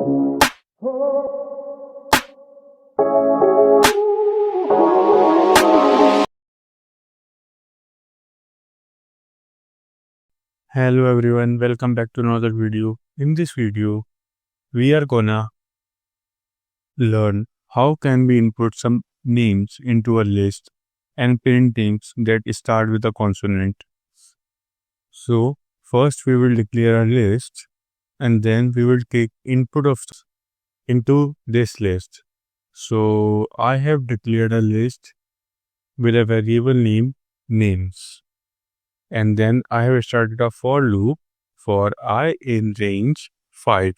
Hello everyone, welcome back to another video. In this video, we are gonna learn how can we input some names into a list and print names that start with a consonant. So first we will declare a list and then we will take input of into this list. So I have declared a list with a variable name names. And then I have started a for loop for I in range 5.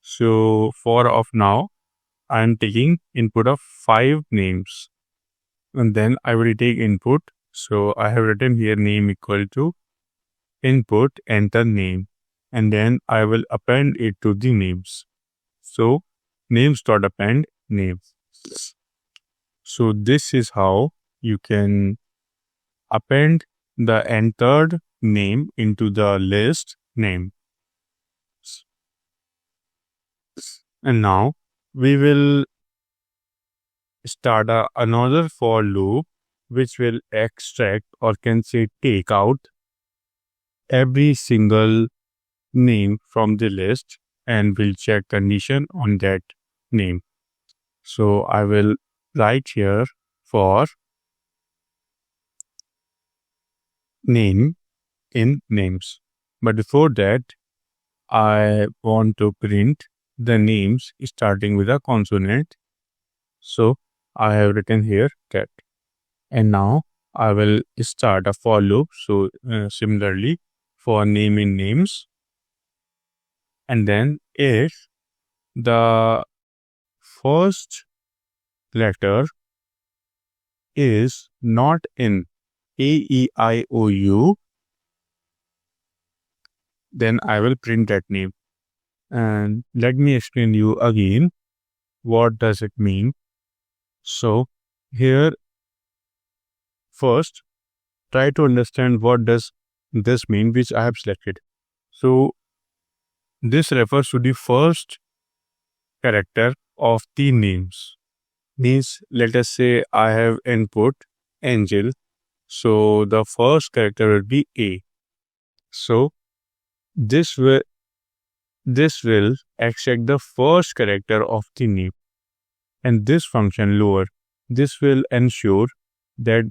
So for of now, I am taking input of 5 names. And then I will take input. So I have written here name equal to input, enter name. And then I will append it to the names. So names.append name. So this is how you can append the entered name into the list name. And now we will start another for loop which will extract or can say take out every single name from the list and will check condition on that name. So I will write here for name in names. But before that, I want to print the names starting with a consonant. So I have written here cat. And now I will start a for loop. So similarly for name in names. And then if the first letter is not in A-E-I-O-U, then I will print that name. And let me explain you again what does it mean. So here first try to understand what does this mean which I have selected. So this refers to the first character of the names. Means let us say I have input angel. So the first character will be A. So this will extract the first character of the name. And this function lower, this will ensure that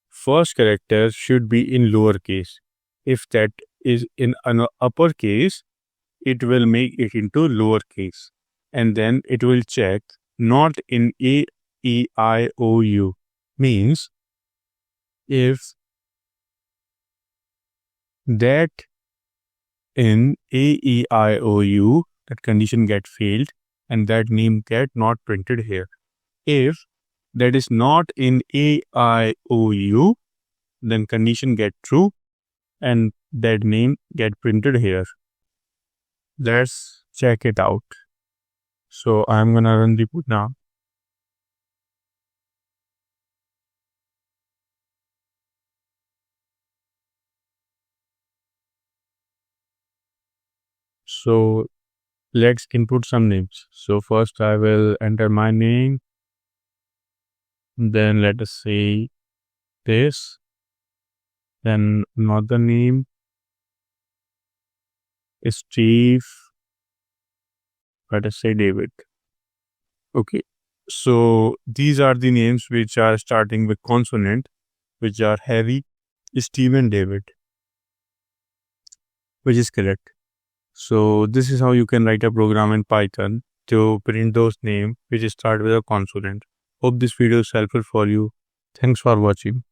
first character should be in lowercase. If that is in an uppercase, it will make it into lowercase. And then it will check not in A-E-I-O-U. Means if that in A-E-I-O-U, that condition get failed and that name get not printed here. If that is not in A-I-O-U, then condition get true and that name get printed here. Let's check it out. So I'm gonna run the code now. So let's input some names. So first I will enter my name. Then let us say this. Then another name is Steve. Let us say David. Okay. So these are the names which are starting with consonant, which are heavy. Steve and David, which is correct. So this is how you can write a program in Python to print those names which start with a consonant. Hope this video is helpful for you. Thanks for watching.